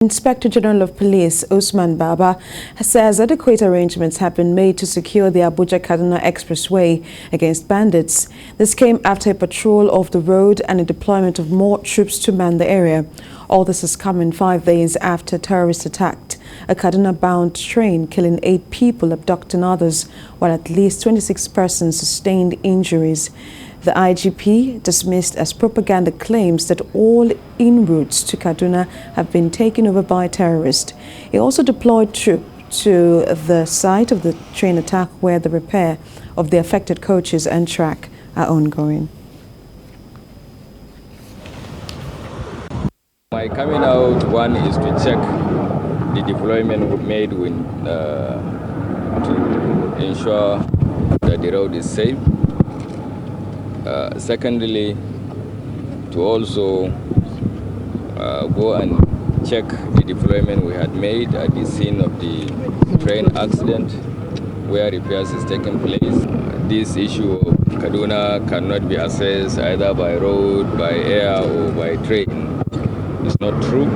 Inspector General of Police Usman Baba says adequate arrangements have been made to secure the Abuja-Kaduna Expressway against bandits. This came after a patrol of the road and a deployment of more troops to man the area. All this is coming 5 days after terrorists attacked a Kaduna-bound train, killing 8 people, abducting others, while at least 26 persons sustained injuries. The IGP dismissed as propaganda claims that all en-routes to Kaduna have been taken over by terrorists. He also deployed troops to the site of the train attack, where the repair of the affected coaches and track are ongoing. My coming out, one is to check the deployment made to ensure that the road is safe. Secondly, to also go and check the deployment we had made at the scene of the train accident, where repairs is taking place. This issue of Kaduna cannot be accessed either by road, by air, or by train. It's not true.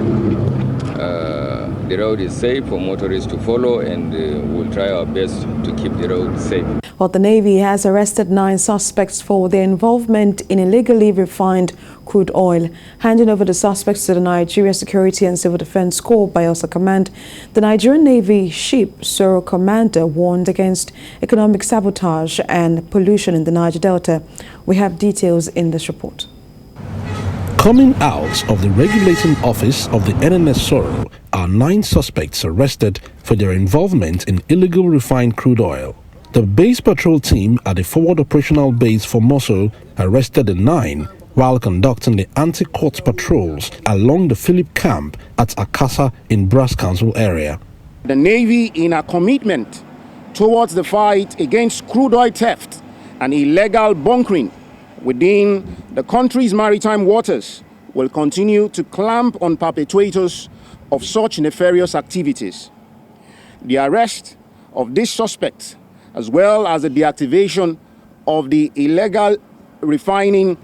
The road is safe for motorists to follow, and we'll try our best to keep the road safe. Well, the Navy has arrested 9 suspects for their involvement in illegally refined crude oil. Handing over the suspects to the Nigerian Security and Civil Defense Corps by Bayelsa Command, the Nigerian Navy ship Soro Commander warned against economic sabotage and pollution in the Niger Delta. We have details in this report. Coming out of the regulating office of the NNS Soro are 9 suspects arrested for their involvement in illegal refined crude oil. The base patrol team at the Forward Operational Base for Mosul arrested the 9 while conducting the anti-court patrols along the Philip camp at Akasa in Brass Council area. The Navy, in a commitment towards the fight against crude oil theft and illegal bunkering within the country's maritime waters, will continue to clamp on perpetrators of such nefarious activities. The arrest of these suspects, as well as the deactivation of the illegal refining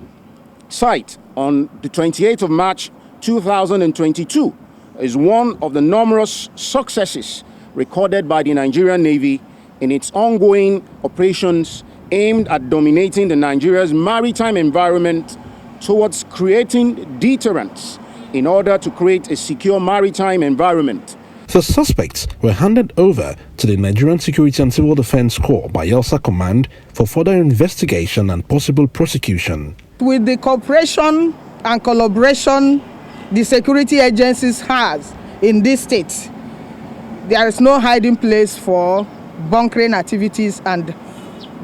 site on the 28th of March 2022, is one of the numerous successes recorded by the Nigerian Navy in its ongoing operations aimed at dominating the Nigeria's maritime environment towards creating deterrence in order to create a secure maritime environment. The suspects were handed over to the Nigerian Security and Civil Defense Corps by Bayelsa Command for further investigation and possible prosecution. With the cooperation and collaboration the security agencies has in this state, there is no hiding place for bunkering activities and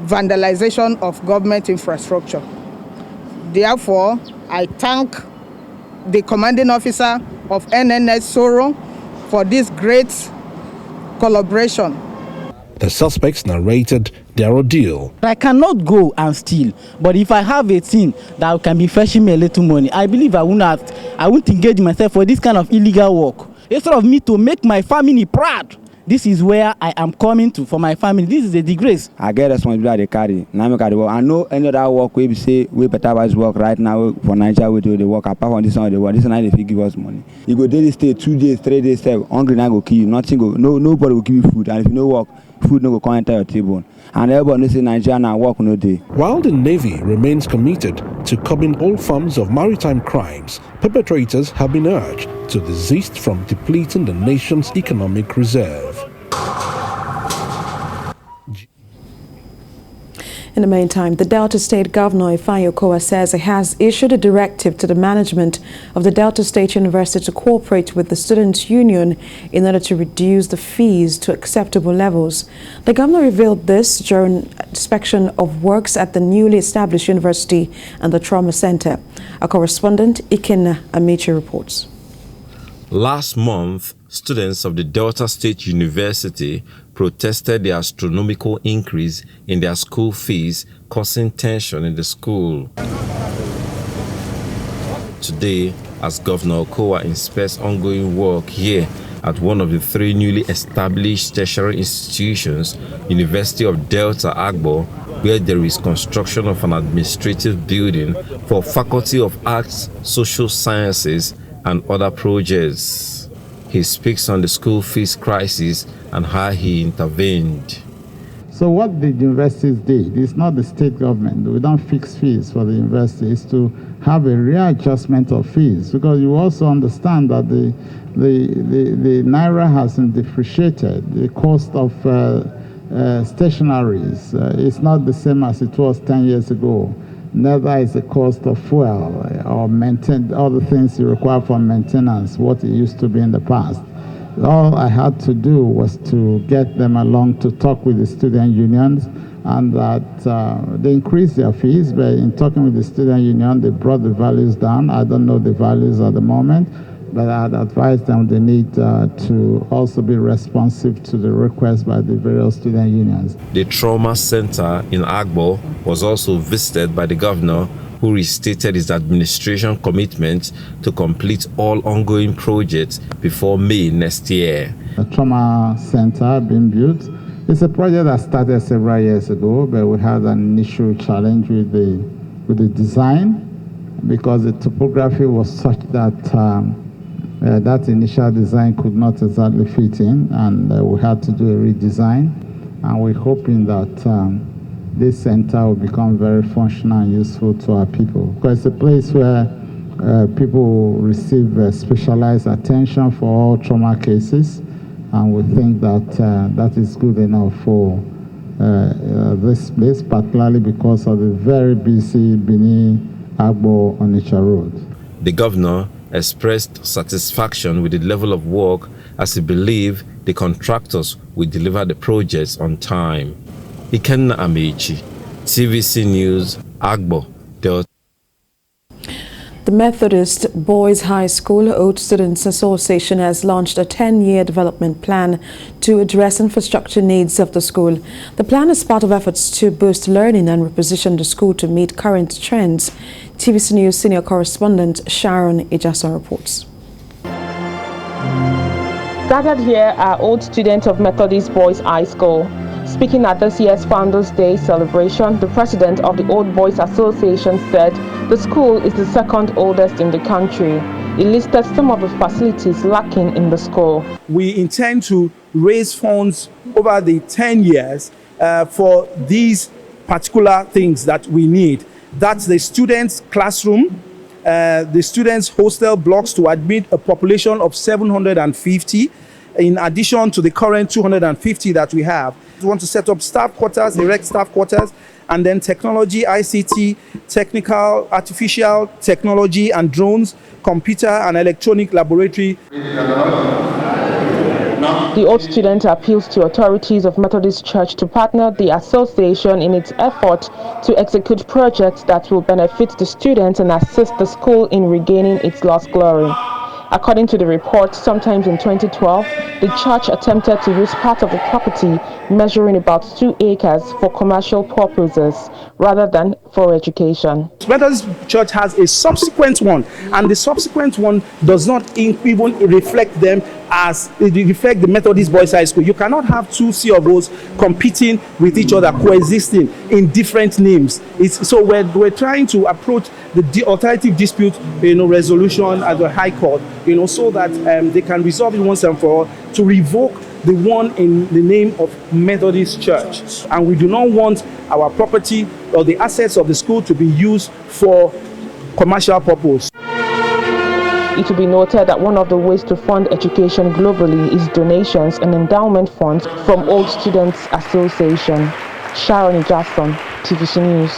vandalization of government infrastructure. Therefore, I thank the commanding officer of NNS Soro for this great collaboration. The suspects narrated their ordeal. I cannot go and steal, but if I have a thing that can be fetching me a little money, I believe I won't engage myself for this kind of illegal work. Instead of me to make my family proud, this is where I am coming to for my family. This is a disgrace. I get responsibility they carry. Now I work. I know any other work we say we better work right now for Nigeria. We do the work apart from this one. The work. This one they give us money. You go daily stay 2 days, 3 days. Stay hungry now go kill you. Nothing go. Nobody will give you food. And if you no work, food no go come enter your table. And everybody knows in Nigeria now work no day. While the Navy remains committed to curbing all forms of maritime crimes, perpetrators have been urged to desist from depleting the nation's economic reserve. In the meantime, the Delta State Governor Ifeanyi Okowa says he has issued a directive to the management of the Delta State University to cooperate with the Students' Union in order to reduce the fees to acceptable levels. The governor revealed this during inspection of works at the newly established university and the trauma center. Our correspondent Ikenna Amici reports. Last month, students of the Delta State University protested the astronomical increase in their school fees, causing tension in the school. Today, as Governor Okowa inspects ongoing work here at one of the 3 newly established tertiary institutions, University of Delta Agbo, where there is construction of an administrative building for Faculty of Arts, Social Sciences, and other projects. He speaks on the school fees crisis and how he intervened. So what the universities did, it's not the state government. We don't fix fees for the university. It's to have a readjustment of fees, because you also understand that the naira hasn't depreciated. The cost of stationaries is not the same as it was 10 years ago. Neither is the cost of fuel or maintain all the things you require for maintenance, what it used to be in the past. All I had to do was to get them along to talk with the student unions, and that they increased their fees, but in talking with the student union, they brought the values down. I don't know the values at the moment, but I'd advise them they need to also be responsive to the requests by the various student unions. The trauma center in Agbo was also visited by the governor, who restated his administration commitment to complete all ongoing projects before May next year. The trauma center being built, it's a project that started several years ago, but we had an initial challenge with the design, because the topography was such that that initial design could not exactly fit in, and we had to do a redesign. And we're hoping that this center will become very functional and useful to our people, because it's a place where people receive specialized attention for all trauma cases, and we think that that is good enough for this place, particularly because of the very busy Benin Agbo Onitsha Road. The governor expressed satisfaction with the level of work, as he believed the contractors will deliver the projects on time. Ikenna Amechi, TVC News, Agbo, Delta. The Methodist Boys High School Old Students Association has launched a 10-year development plan to address infrastructure needs of the school. The plan is part of efforts to boost learning and reposition the school to meet current trends. TVC News senior correspondent Sharon Ijasa reports. Gathered here are old students of Methodist Boys High School. Speaking at this year's Founders Day celebration, the president of the Old Boys Association said the school is the second oldest in the country. He listed some of the facilities lacking in the school. We intend to raise funds over the 10 years for these particular things that we need. That's the students' classroom, the students' hostel blocks to admit a population of 750, in addition to the current 250 that we have. We want to set up staff quarters, erect staff quarters, and then technology, ICT, technical, artificial technology and drones, computer and electronic laboratory. The old student appeals to authorities of Methodist Church to partner the association in its effort to execute projects that will benefit the students and assist the school in regaining its lost glory. According to the report, sometimes in 2012, the church attempted to use part of the property, measuring about 2 acres, for commercial purposes rather than for education. Methodist Church has a subsequent one, and the subsequent one does not even reflect them as it reflect the Methodist Boys High School. You cannot have two COOs competing with each other, coexisting in different names. So we're trying to approach the alternative dispute resolution at the High Court, so that they can resolve it once and for all, to revoke the one in the name of Methodist Church. And we do not want our property or the assets of the school to be used for commercial purpose. It will be noted that one of the ways to fund education globally is donations and endowment funds from Old Students Association. Sharon Jackson, TVC News.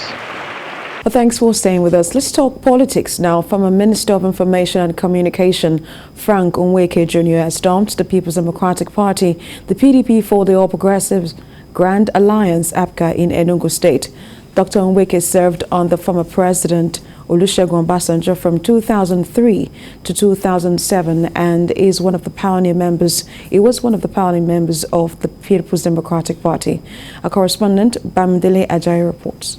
Well, thanks for staying with us. Let's talk politics now. Former Minister of Information and Communication, Frank Onweke Jr. has stormed the People's Democratic Party, the PDP, for the All Progressives Grand Alliance APGA in Enugu State. Dr. Onweke served on the former President Olusegun Obasanjo from 2003 to 2007 and is one of the pioneer members. He was one of the pioneer members of the People's Democratic Party. Our correspondent Bamdele Ajayi reports.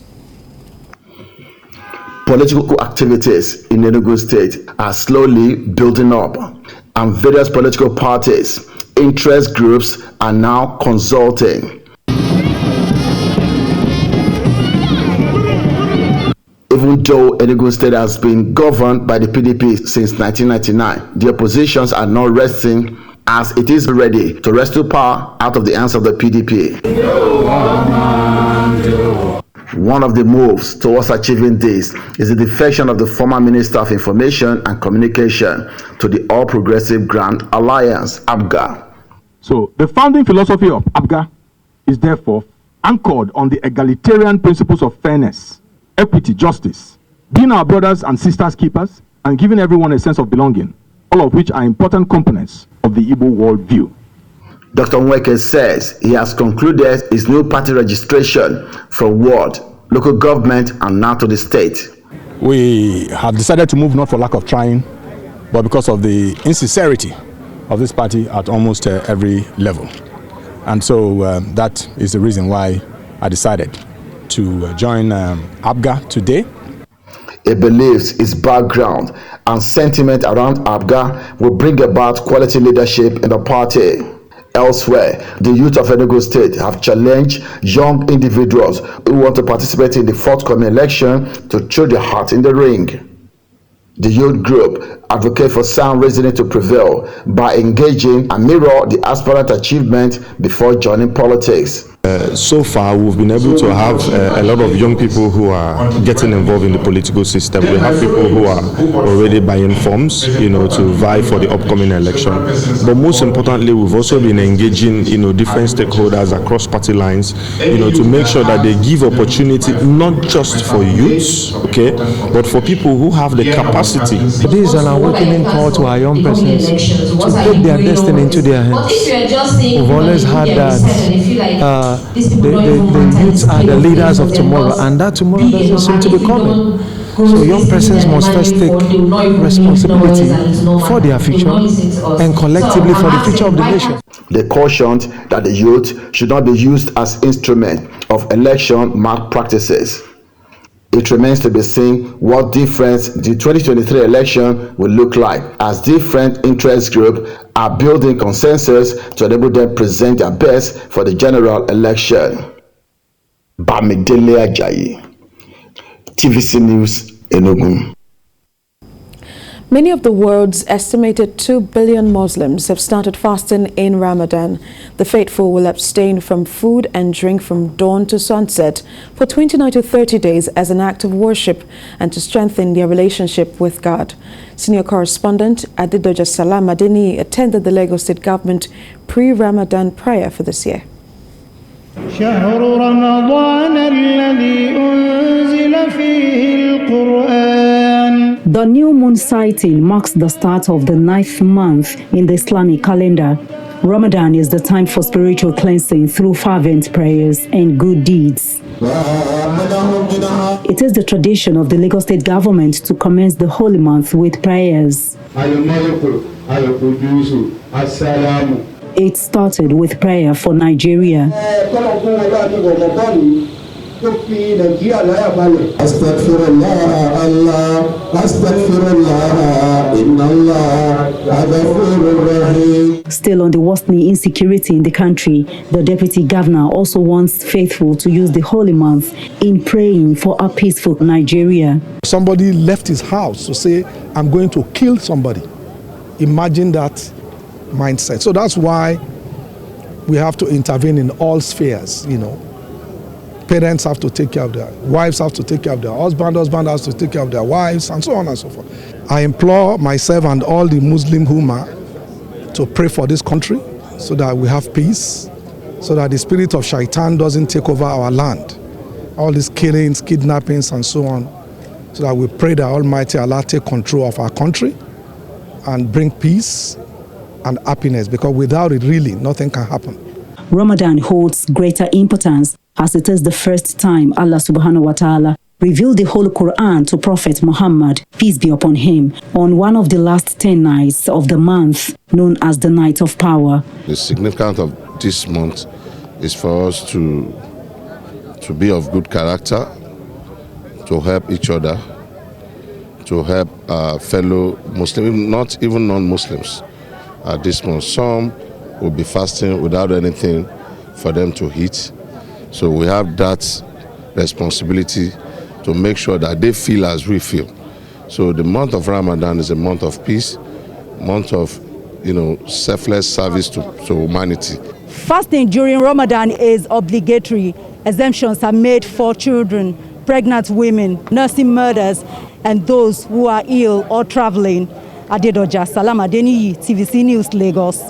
Political activities in Enugu State are slowly building up, and various political parties, interest groups are now consulting. Even though Enugu State has been governed by the PDP since 1999, the oppositions are not resting as it is ready to wrestle power out of the hands of the PDP. One of the moves towards achieving this is the defection of the former Minister of Information and Communication to the All Progressive Grand Alliance, APGA. So the founding philosophy of APGA is therefore anchored on the egalitarian principles of fairness, equity, justice, being our brothers and sisters keepers, and giving everyone a sense of belonging, all of which are important components of the Igbo worldview. Dr. Nweke says he has concluded his new party registration from ward, local government, and now to the state. We have decided to move not for lack of trying, but because of the insincerity of this party at almost every level. And so that is the reason why I decided to join APGA today. He believes his background and sentiment around APGA will bring about quality leadership in the party. Elsewhere, the youth of Enugu State have challenged young individuals who want to participate in the forthcoming election to throw their heart in the ring. The youth group advocate for sound reasoning to prevail by engaging and mirror the aspirant achievement before joining politics. So far, we've been able to have a lot of young people who are getting involved in the political system. We have people who are already buying forms, to vie for the upcoming election. But most importantly, we've also been engaging, different stakeholders across party lines, to make sure that they give opportunity not just for youths, but for people who have the capacity. This is an awakening call to our young persons to take their destiny into their hands. We've always had that. The youths are the leaders of tomorrow, and that tomorrow doesn't seem to be coming. So young persons must first take responsibility for their future and collectively for the future of the nation. They cautioned that the youth should not be used as instrument of election malpractices. It remains to be seen what difference the 2023 election will look like, as different interest groups are building consensus to enable them present their best for the general election. Bamidele Ajayi, TVC News, Enugu. Many of the world's estimated 2 billion Muslims have started fasting in Ramadan. The faithful will abstain from food and drink from dawn to sunset for 29 to 30 days as an act of worship and to strengthen their relationship with God. Senior correspondent Adedoja Salam Adeni attended the Lagos State government pre-Ramadan prayer for this year. شهر رمضان الذي أنزل فيه القرآن. The new moon sighting marks the start of the 9th month in the Islamic calendar. Ramadan is the time for spiritual cleansing through fervent prayers and good deeds. It is the tradition of the Lagos State government to commence the holy month with prayers. It started with prayer for Nigeria. Still on the worsening insecurity in the country, the deputy governor also wants faithful to use the holy month in praying for a peaceful Nigeria. Somebody left his house to say, I'm going to kill somebody. Imagine that mindset. So that's why we have to intervene in all spheres, Parents have to take care of their wives, have to take care of their husband has to take care of their wives, and so on and so forth. I implore myself and all the Muslim Ummah to pray for this country so that we have peace, so that the spirit of shaitan doesn't take over our land. All these killings, kidnappings, and so on, so that we pray that Almighty Allah take control of our country and bring peace and happiness, because without it, really, nothing can happen. Ramadan holds greater importance as it is the first time Allah subhanahu wa ta'ala revealed the Holy Quran to Prophet Muhammad, peace be upon him, on one of the last 10 nights of the month, known as the Night of Power. The significance of this month is for us to be of good character, to help each other, to help our fellow Muslims, not even non-Muslims. At this month, some will be fasting without anything for them to eat. So we have that responsibility to to make sure that they feel as we feel. So the month of Ramadan is a month of peace, month of, selfless service to humanity. Fasting during Ramadan is obligatory. Exemptions are made for children, pregnant women, nursing mothers, and those who are ill or traveling. Adedoja Salam Adeniyi, TVC News, Lagos.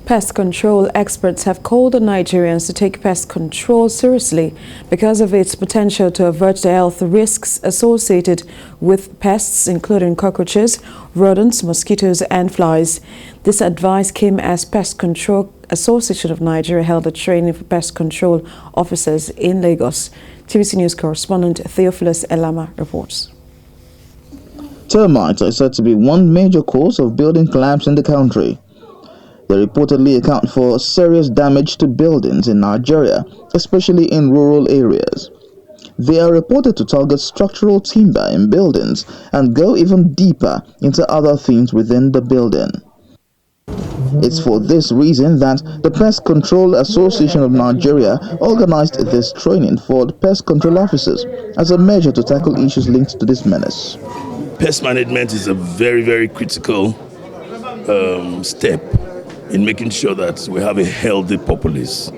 Pest control experts have called on Nigerians to take pest control seriously because of its potential to avert the health risks associated with pests, including cockroaches, rodents, mosquitoes, and flies. This advice came as Pest Control Association of Nigeria held a training for pest control officers in Lagos. TVC News correspondent Theophilus Elama reports. Termites are said to be one major cause of building collapse in the country. They reportedly account for serious damage to buildings in Nigeria, especially in rural areas. They are reported to target structural timber in buildings and go even deeper into other things within the building. It's for this reason that the Pest Control Association of Nigeria organized this training for the pest control officers as a measure to tackle issues linked to this menace. Pest management is a very, very critical step in making sure that we have a healthy populace.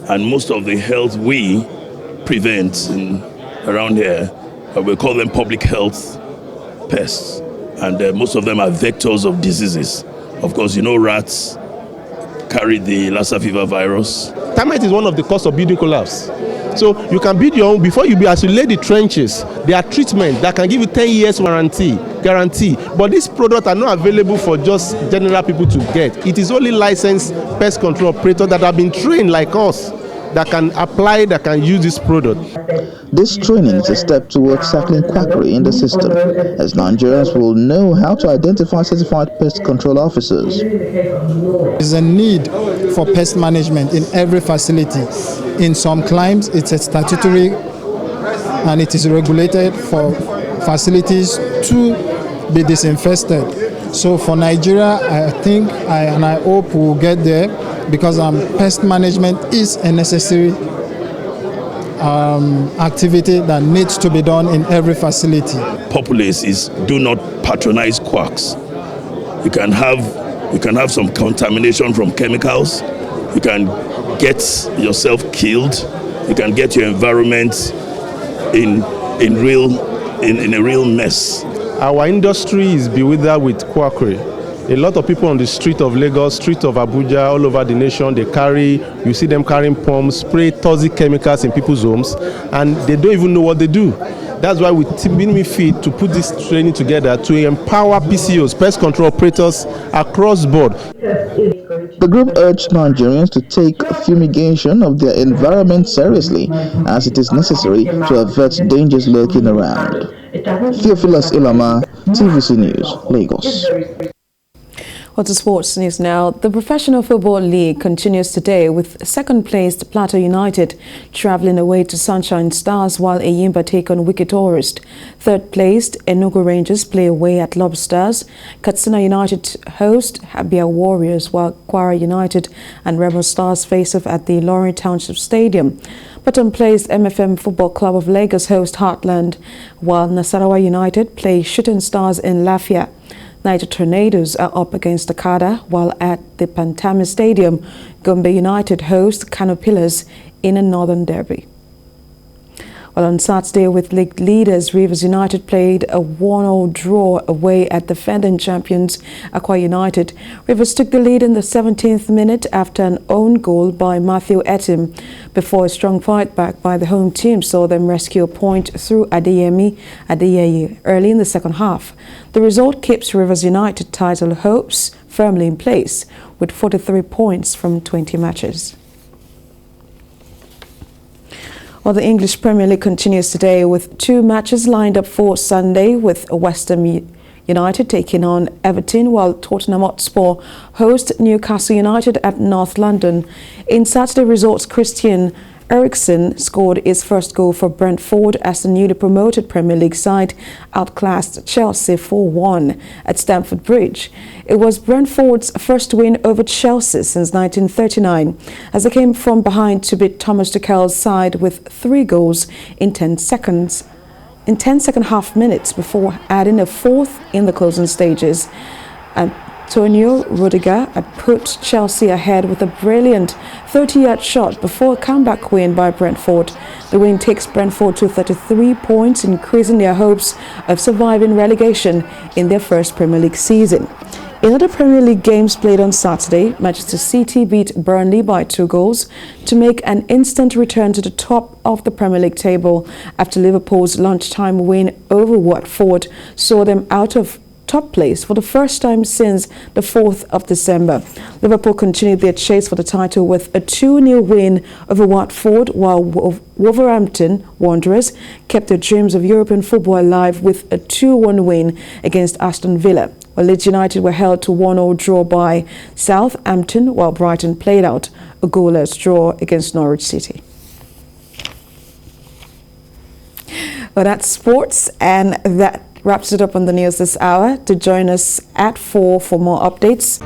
And most of the health we prevent around here, we call them public health pests. And most of them are vectors of diseases. Of course, rats carry the Lassa fever virus. Termite is one of the causes of building collapse. So you can build your own, before you as you lay the trenches, there are treatments that can give you 10 years guarantee. But these products are not available for just general people to get. It is only licensed pest control operators that have been trained like us that can apply, that can use this product. This training is a step towards tackling quackery in the system, as Nigerians will know how to identify certified pest control officers. There is a need for pest management in every facility. In some climes, it's a statutory and it is regulated for facilities to be disinfested. So for Nigeria, I think and I hope we'll get there, because pest management is a necessary activity that needs to be done in every facility. Populace do not patronize quacks. You can have some contamination from chemicals. You can get yourself killed. You can get your environment in a real mess. Our industry is bewildered with quackery. A lot of people on the street of Lagos, street of Abuja, all over the nation, you see them carrying pumps, spray toxic chemicals in people's homes, and they don't even know what they do. That's why we been fit to put this training together to empower PCOs, pest control operators, across board. The group urged Nigerians to take fumigation of their environment seriously, as it is necessary to avert dangers lurking around. Theophilus Ilama, TVC News, Lagos. Well, to sports news now. The Professional Football League continues today with second-placed Plateau United travelling away to Sunshine Stars, while Eyimba take on Wiki Tourist. Third-placed Enugu Rangers play away at Lobsters. Katsina United host Abia Warriors, while Kwara United and Rebel Stars face off at the Lorry Township Stadium. Bottom-placed MFM Football Club of Lagos host Heartland, while Nasarawa United play Shooting Stars in Lafia. Niger Tornadoes are up against Okada, while at the Pantami Stadium, Gombe United host Kano Pillars in a Northern Derby. Well, on Saturday, with league leaders, Rivers United played a 1-1 draw away at defending champions Akwa United. Rivers took the lead in the 17th minute after an own goal by Matthew Etim, before a strong fight back by the home team saw them rescue a point through Adeyemi Adeyeye early in the second half. The result keeps Rivers United title hopes firmly in place, with 43 points from 20 matches. Well, the English Premier League continues today with 2 matches lined up for Sunday, with West Ham United taking on Everton, while Tottenham Hotspur host Newcastle United at North London. In Saturday results, Christian Eriksson scored his first goal for Brentford as the newly promoted Premier League side outclassed Chelsea 4-1 at Stamford Bridge. It was Brentford's first win over Chelsea since 1939, as they came from behind to beat Thomas Tuchel's side with 3 goals in 10 second half minutes before adding a fourth in the closing stages. Antonio Rudiger had put Chelsea ahead with a brilliant 30-yard shot before a comeback win by Brentford. The win takes Brentford to 33 points, increasing their hopes of surviving relegation in their first Premier League season. In other Premier League games played on Saturday, Manchester City beat Burnley by 2 goals to make an instant return to the top of the Premier League table after Liverpool's lunchtime win over Watford saw them out of top place for the first time since the 4th of December. Liverpool continued their chase for the title with a 2-0 win over Watford, while Wolverhampton Wanderers kept their dreams of European football alive with a 2-1 win against Aston Villa. While Leeds United were held to 1-0 draw by Southampton, while Brighton played out a goalless draw against Norwich City. Well, that's sports, and that wraps it up on the news this hour. To join us at 4 for more updates.